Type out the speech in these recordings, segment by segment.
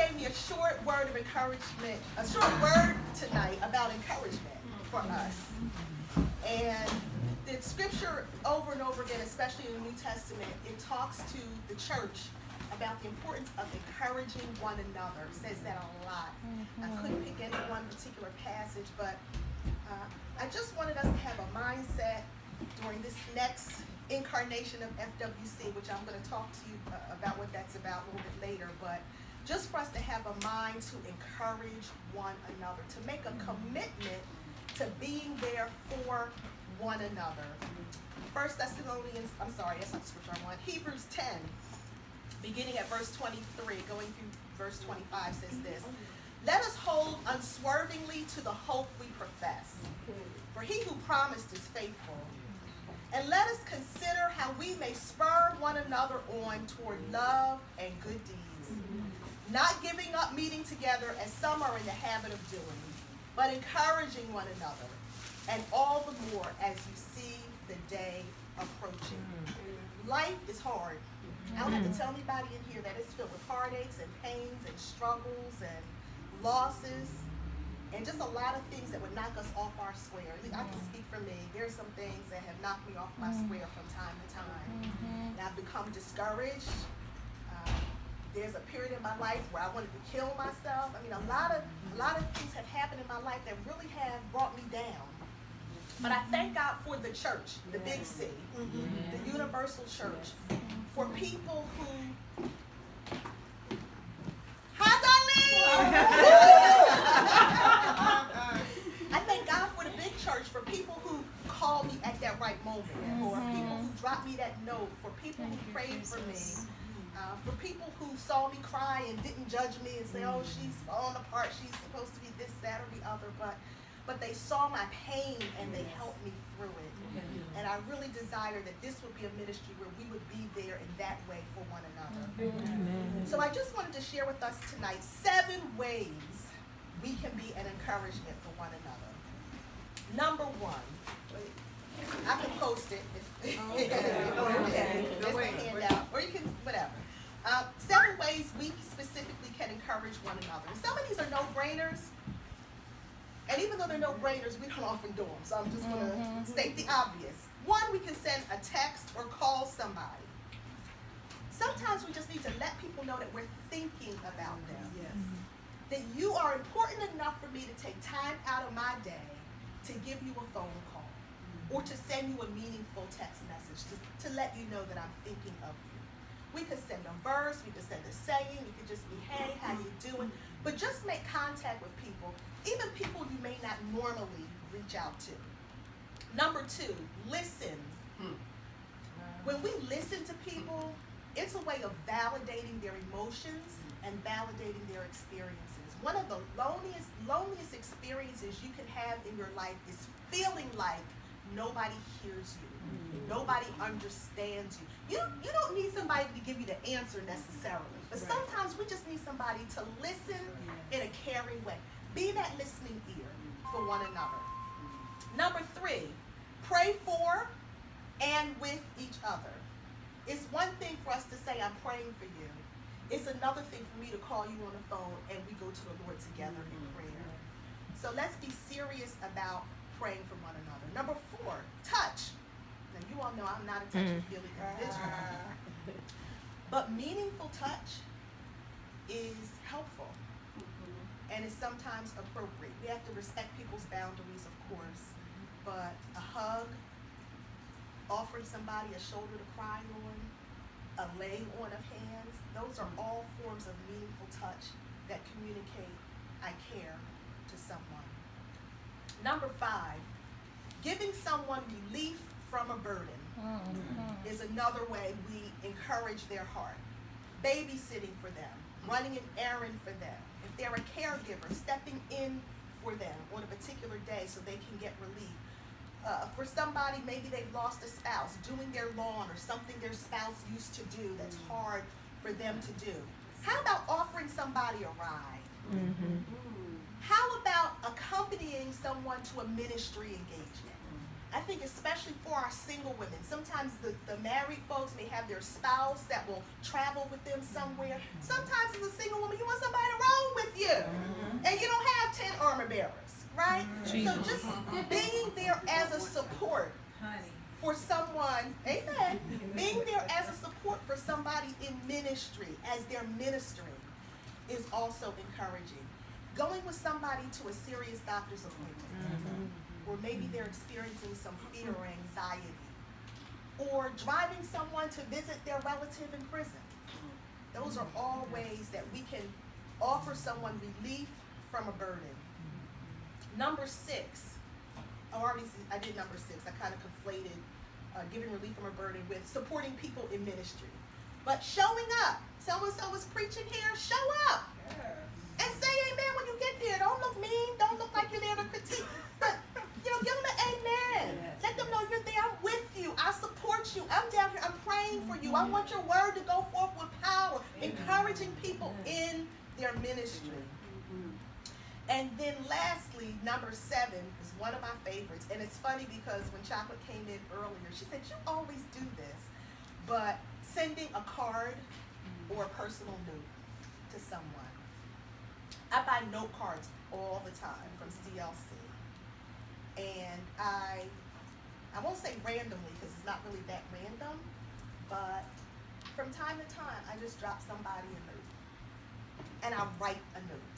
gave me a short word of encouragement, a short word tonight about encouragement for us. And the scripture over and over again, especially in the New Testament, it talks to the church about the importance of encouraging one another. It says that a lot. I couldn't pick any one particular passage, but I just wanted us to have a mindset during this next incarnation of FWC, which I'm going to talk to you about what that's about a little bit later, but just for us to have a mind to encourage one another, to make a commitment to being there for one another. That's not the scripture I want. Hebrews 10, beginning at verse 23, going through verse 25, says this: "Let us hold unswervingly to the hope we profess, for he who promised is faithful. And let us consider how we may spur one another on toward love and good deeds, not giving up meeting together as some are in the habit of doing, but encouraging one another, and all the more as you see the day approaching." Life is hard. I don't have to tell anybody in here that it's filled with heartaches and pains and struggles and losses and just a lot of things that would knock us off our square. At least I can speak for me. There's some things that have knocked me off my square from time to time. And I've become discouraged. There's a period in my life where I wanted to kill myself. I mean, a lot of things have happened in my life that really have brought me down. But I thank God for the church, the big C, the universal church, for people who... Hi, darling! I thank God for the big church, for people who called me at that right moment, for people who dropped me that note, for people who prayed for me, for people who saw me cry and didn't judge me and say, "Oh, she's falling apart, she's supposed to be this, that, or the other," but they saw my pain and they helped me through it. And I really desire that this would be a ministry where we would be there in that way for one another. So I just wanted to share with us tonight 7 ways we can be an encouragement for one another. Number 1, I can post it. There's a handout, or you can, whatever. 7 ways we specifically can encourage one another. And some of these are no-brainers. And even though they're no-brainers, we don't often do them. So I'm just going to state the obvious. 1, we can send a text or call somebody. Sometimes we just need to let people know that we're thinking about them. Yes. That you are important enough for me to take time out of my day to give you a phone call or to send you a meaningful text message to let you know that I'm thinking of you. We could send a verse, we could send a saying, it could just be, "Hey, how you doing?" But just make contact with people, even people you may not normally reach out to. Number 2, listen. When we listen to people, it's a way of validating their emotions and validating their experiences. One of the loneliest experiences you can have in your life is feeling like nobody hears you. Nobody understands you. You don't need somebody to give you the answer necessarily, but sometimes we just need somebody to listen in a caring way. Be that listening ear for one another. Number 3, pray for and with each other. It's one thing for us to say, "I'm praying for you." It's another thing for me to call you on the phone and we go to the Lord together in prayer. So let's be serious about praying for one another. Number 4, touch. Now you all know I'm not a touchy-feely individual. But meaningful touch is helpful and is sometimes appropriate. We have to respect people's boundaries, of course, but a hug, offering somebody a shoulder to cry on, a laying on of hands, those are all forms of meaningful touch that communicate I care to someone. Number 5, giving someone relief from a burden is another way we encourage their heart. Babysitting for them, running an errand for them. If they're a caregiver, stepping in for them on a particular day so they can get relief. For somebody, maybe they've lost a spouse, doing their lawn or something their spouse used to do that's hard for them to do. How about offering somebody a ride? How about accompanying someone to a ministry engagement? I think especially for our single women, sometimes the married folks may have their spouse that will travel with them somewhere. Sometimes as a single woman, you want somebody to roll with you. And you don't have 10 armor bearers, right? So just being there as a support for someone, amen, being there as a support for somebody in ministry as they're ministering is also encouraging. Going with somebody to a serious doctor's appointment, or maybe they're experiencing some fear or anxiety, or driving someone to visit their relative in prison. Those are all ways that we can offer someone relief from a burden. Number 6, I did number 6. I kind of conflated giving relief from a burden with supporting people in ministry. But showing up. So-and-so is preaching here. Show up. And say amen when you get there. Don't look mean. Don't look like you're there to critique. But, give them an amen. Let them know you're there. I'm with you. I support you. I'm down here. I'm praying for you. I want your word to go forth with power. Encouraging people in their ministry. And then lastly, number 7 is one of my favorites. And it's funny because when Chocolate came in earlier, she said, you always do this. But sending a card or a personal note to someone. I buy note cards all the time from CLC. And I won't say randomly because it's not really that random, but from time to time, I just drop somebody a note. And I write a note.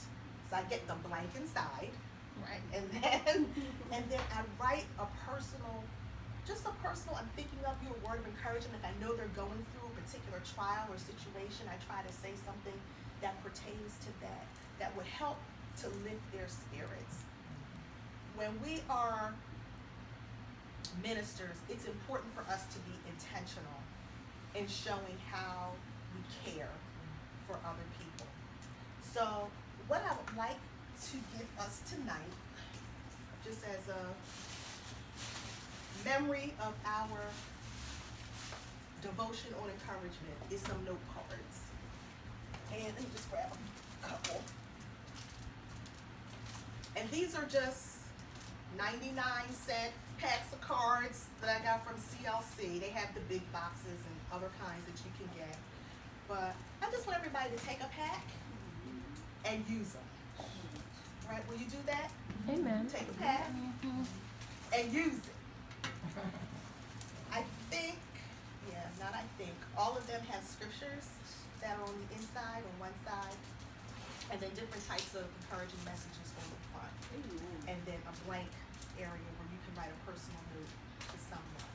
So I get the blank inside, right? And then I write a personal, I'm thinking of you, a word of encouragement. If I know they're going through a particular trial or situation, I try to say something that pertains to that would help to lift their spirits. When we are ministers, it's important for us to be intentional in showing how we care for other people. So what I would like to give us tonight, just as a memory of our devotion on encouragement, is some note cards. And let me just grab a couple. And these are just 99-cent packs of cards that I got from CLC. They have the big boxes and other kinds that you can get. But I just want everybody to take a pack and use them. Right? Will you do that? Amen. Take a pack and use it. I think all of them have scriptures that are on the inside, on one side, and then different types of encouraging messages on the front. And then a blank area where you can write a personal note to someone.